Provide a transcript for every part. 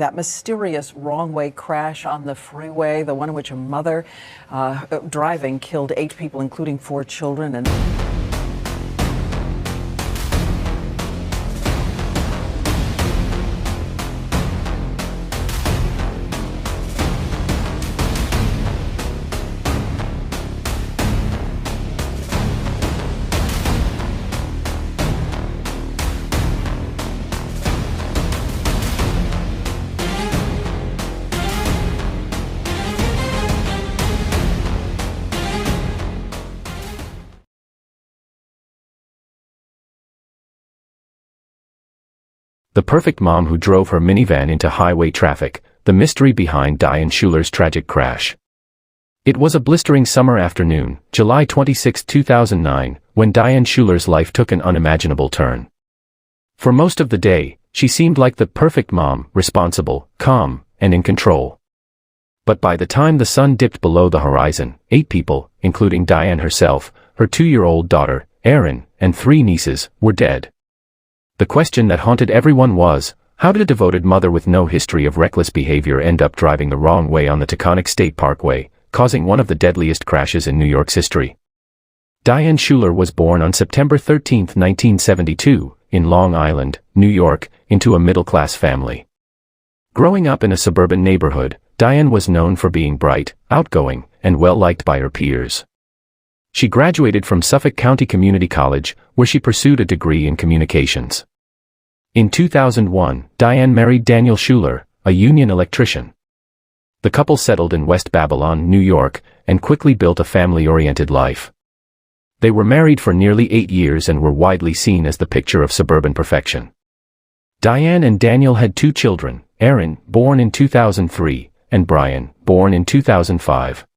That mysterious wrong-way crash on the freeway, the one in which a mother driving killed 8 people, including 4 children. And The perfect mom who drove her minivan into highway traffic, the mystery behind Diane Schuler's tragic crash. It was a blistering summer afternoon, July 26, 2009, when Diane Schuler's life took an unimaginable turn. For most of the day, she seemed like the perfect mom, responsible, calm, and in control. But by the time the sun dipped below the horizon, 8 people, including Diane herself, her 2-year-old daughter, Erin, and 3 nieces, were dead. The question that haunted everyone was, how did a devoted mother with no history of reckless behavior end up driving the wrong way on the Taconic State Parkway, causing one of the deadliest crashes in New York's history? Diane Schuler was born on September 13, 1972, in Long Island, New York, into a middle-class family. Growing up in a suburban neighborhood, Diane was known for being bright, outgoing, and well-liked by her peers. She graduated from Suffolk County Community College, where she pursued a degree in communications. In 2001, Diane married Daniel Schuler, a union electrician. The couple settled in West Babylon, New York, and quickly built a family-oriented life. They were married for nearly 8 years and were widely seen as the picture of suburban perfection. Diane and Daniel had 2 children, Erin, born in 2003, and Brian, born in 2005.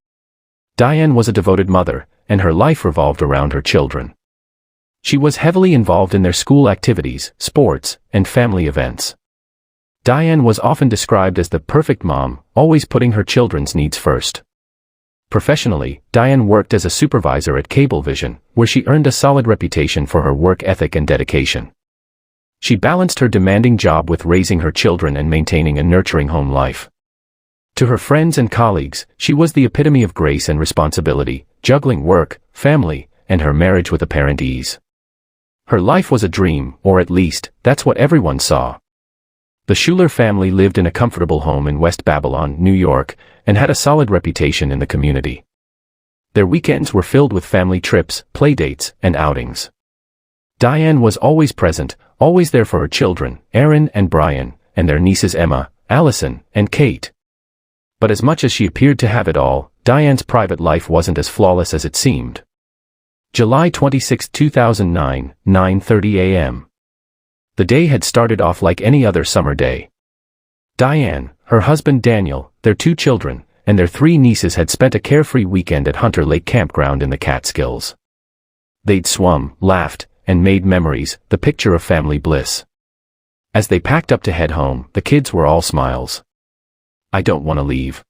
Diane was a devoted mother, and her life revolved around her children. She was heavily involved in their school activities, sports, and family events. Diane was often described as the perfect mom, always putting her children's needs first. Professionally, Diane worked as a supervisor at Cablevision, where she earned a solid reputation for her work ethic and dedication. She balanced her demanding job with raising her children and maintaining a nurturing home life. To her friends and colleagues, she was the epitome of grace and responsibility, juggling work, family, and her marriage with apparent ease. Her life was a dream, or at least, that's what everyone saw. The Schuler family lived in a comfortable home in West Babylon, New York, and had a solid reputation in the community. Their weekends were filled with family trips, playdates, and outings. Diane was always present, always there for her children, Erin and Brian, and their nieces Emma, Allison, and Kate. But as much as she appeared to have it all, Diane's private life wasn't as flawless as it seemed. July 26, 2009, 9:30 a.m. The day had started off like any other summer day. Diane, her husband Daniel, their 2 children, and their 3 nieces had spent a carefree weekend at Hunter Lake Campground in the Catskills. They'd swum, laughed, and made memories, the picture of family bliss. As they packed up to head home, the kids were all smiles. "I don't want to leave."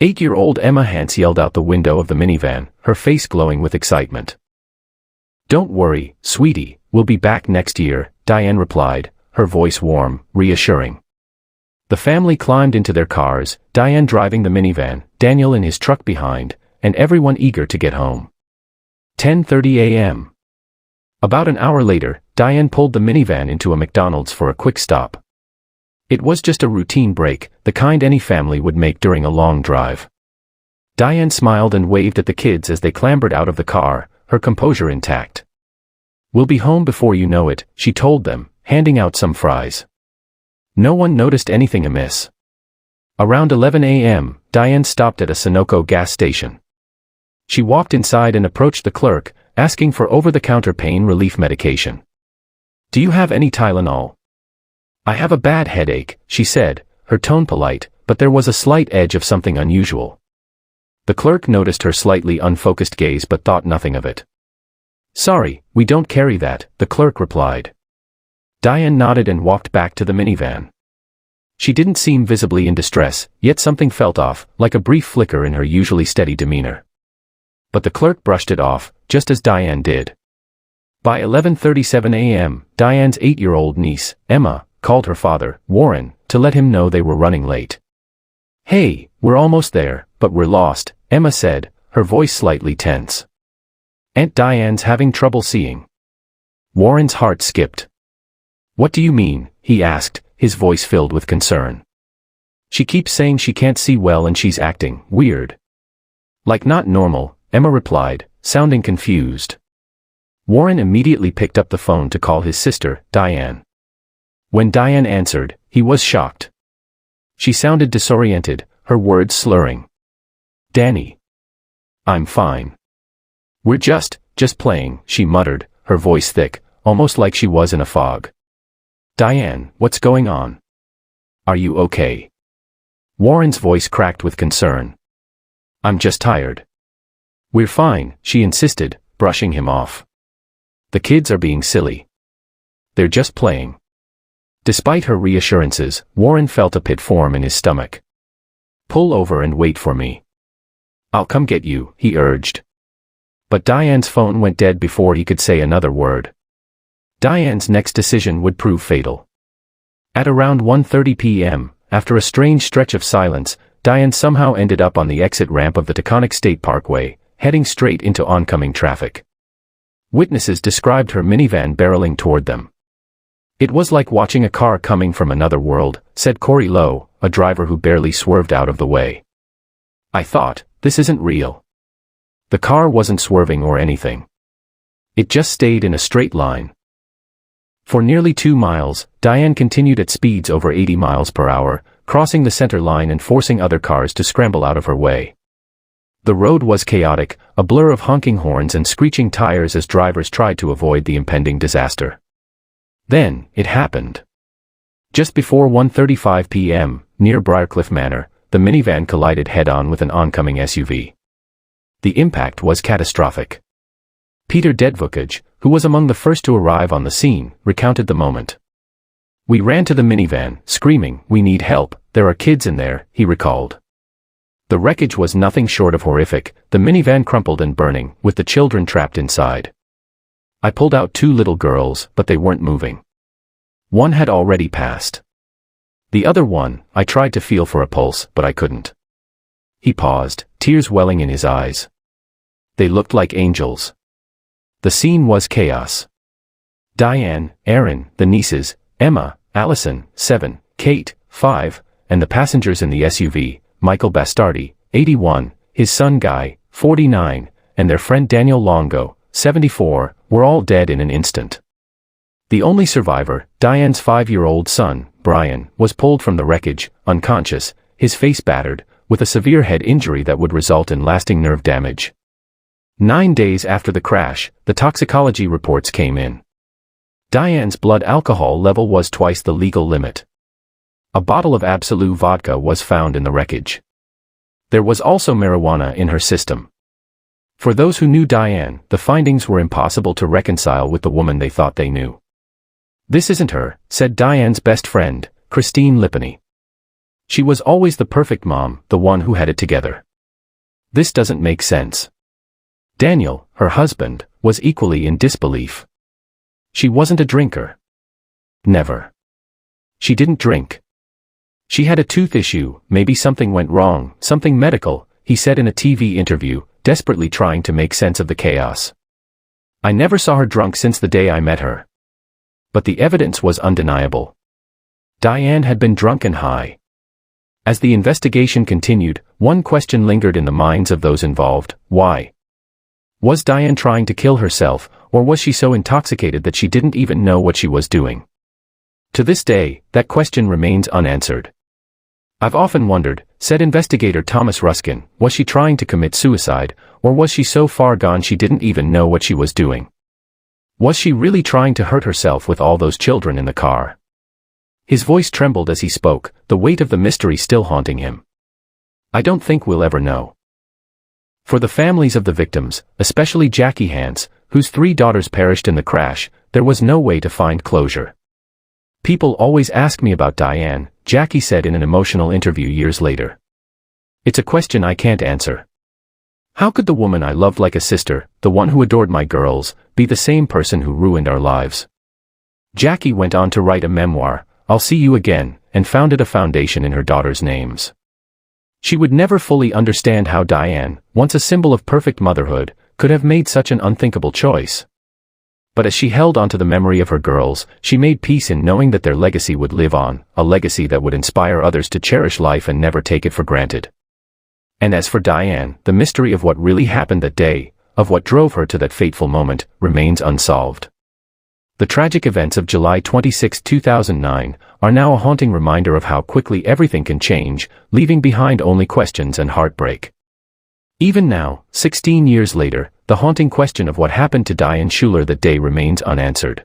8-year-old Emma Hance yelled out the window of the minivan, her face glowing with excitement. "Don't worry, sweetie, we'll be back next year," Diane replied, her voice warm, reassuring. The family climbed into their cars, Diane driving the minivan, Daniel in his truck behind, and everyone eager to get home. 10:30 a.m. About an hour later, Diane pulled the minivan into a McDonald's for a quick stop. It was just a routine break, the kind any family would make during a long drive. Diane smiled and waved at the kids as they clambered out of the car, her composure intact. "We'll be home before you know it," she told them, handing out some fries. No one noticed anything amiss. Around 11 a.m., Diane stopped at a Sunoco gas station. She walked inside and approached the clerk, asking for over-the-counter pain relief medication. "Do you have any Tylenol?" "I have a bad headache," she said, her tone polite, but there was a slight edge of something unusual. The clerk noticed her slightly unfocused gaze but thought nothing of it. "Sorry, we don't carry that," the clerk replied. Diane nodded and walked back to the minivan. She didn't seem visibly in distress, yet something felt off, like a brief flicker in her usually steady demeanor. But the clerk brushed it off, just as Diane did. By 11:37 a.m., Diane's 8-year-old niece, Emma, called her father, Warren, to let him know they were running late. "Hey, we're almost there, but we're lost," Emma said, her voice slightly tense. "Aunt Diane's having trouble seeing." Warren's heart skipped. "What do you mean?" he asked, his voice filled with concern. "She keeps saying she can't see well and she's acting weird." "Like not normal," Emma replied, sounding confused. Warren immediately picked up the phone to call his sister, Diane. When Diane answered, he was shocked. She sounded disoriented, her words slurring. "Danny. I'm fine. We're just playing," she muttered, her voice thick, almost like she was in a fog. "Diane, what's going on? Are you okay?" Warren's voice cracked with concern. "I'm just tired." "We're fine," she insisted, brushing him off. "The kids are being silly. They're just playing." Despite her reassurances, Warren felt a pit form in his stomach. "Pull over and wait for me. I'll come get you," he urged. But Diane's phone went dead before he could say another word. Diane's next decision would prove fatal. At around 1:30 p.m., after a strange stretch of silence, Diane somehow ended up on the exit ramp of the Taconic State Parkway, heading straight into oncoming traffic. Witnesses described her minivan barreling toward them. "It was like watching a car coming from another world," said Corey Lowe, a driver who barely swerved out of the way. "I thought, this isn't real." The car wasn't swerving or anything. It just stayed in a straight line. For nearly 2 miles, Diane continued at speeds over 80 miles per hour, crossing the center line and forcing other cars to scramble out of her way. The road was chaotic, a blur of honking horns and screeching tires as drivers tried to avoid the impending disaster. Then, it happened. Just before 1:35 p.m., near Briarcliff Manor, the minivan collided head-on with an oncoming SUV. The impact was catastrophic. Peter Dedvukaj, who was among the first to arrive on the scene, recounted the moment. "We ran to the minivan, screaming, 'We need help, there are kids in there,'" he recalled. The wreckage was nothing short of horrific, the minivan crumpled and burning, with the children trapped inside. "I pulled out 2 little girls, but they weren't moving. One had already passed. The other one, I tried to feel for a pulse, but I couldn't." He paused, tears welling in his eyes. They looked like angels. The scene was chaos. Diane, Aaron, the nieces, Emma, Allison, 7, Kate, 5, and the passengers in the SUV, Michael Bastardi, 81, his son Guy, 49, and their friend Daniel Longo, 74, were all dead in an instant. The only survivor, Diane's 5-year-old son, Brian, was pulled from the wreckage, unconscious, his face battered, with a severe head injury that would result in lasting nerve damage. 9 days after the crash, the toxicology reports came in. Diane's blood alcohol level was twice the legal limit. A bottle of Absolute vodka was found in the wreckage. There was also marijuana in her system. For those who knew Diane, the findings were impossible to reconcile with the woman they thought they knew. "This isn't her," said Diane's best friend, Christine Lippany. "She was always the perfect mom, the one who had it together. This doesn't make sense." Daniel, her husband, was equally in disbelief. "She wasn't a drinker. Never. She didn't drink. She had a tooth issue, maybe something went wrong, something medical," he said in a TV interview, desperately trying to make sense of the chaos. "I never saw her drunk since the day I met her." But the evidence was undeniable. Diane had been drunk and high. As the investigation continued, one question lingered in the minds of those involved: why? Was Diane trying to kill herself, or was she so intoxicated that she didn't even know what she was doing? To this day, that question remains unanswered. "I've often wondered," said investigator Thomas Ruskin, "was she trying to commit suicide, or was she so far gone she didn't even know what she was doing? Was she really trying to hurt herself with all those children in the car?" His voice trembled as he spoke, the weight of the mystery still haunting him. "I don't think we'll ever know." For the families of the victims, especially Jackie Hance, whose 3 daughters perished in the crash, there was no way to find closure. "People always ask me about Diane," Jackie said in an emotional interview years later. "It's a question I can't answer. How could the woman I loved like a sister, the one who adored my girls, be the same person who ruined our lives?" Jackie went on to write a memoir, "I'll see you again," and founded a foundation in her daughters' names. She would never fully understand how Diane, once a symbol of perfect motherhood, could have made such an unthinkable choice. But as she held onto the memory of her girls, she made peace in knowing that their legacy would live on, a legacy that would inspire others to cherish life and never take it for granted. And as for Diane, the mystery of what really happened that day, of what drove her to that fateful moment, remains unsolved. The tragic events of July 26, 2009, are now a haunting reminder of how quickly everything can change, leaving behind only questions and heartbreak. Even now, 16 years later, the haunting question of what happened to Diane Schuler that day remains unanswered.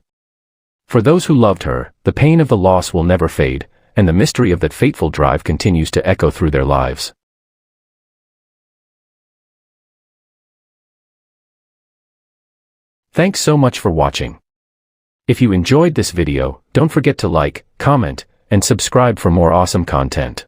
For those who loved her, the pain of the loss will never fade, and the mystery of that fateful drive continues to echo through their lives. Thanks so much for watching. If you enjoyed this video, don't forget to like, comment, and subscribe for more awesome content.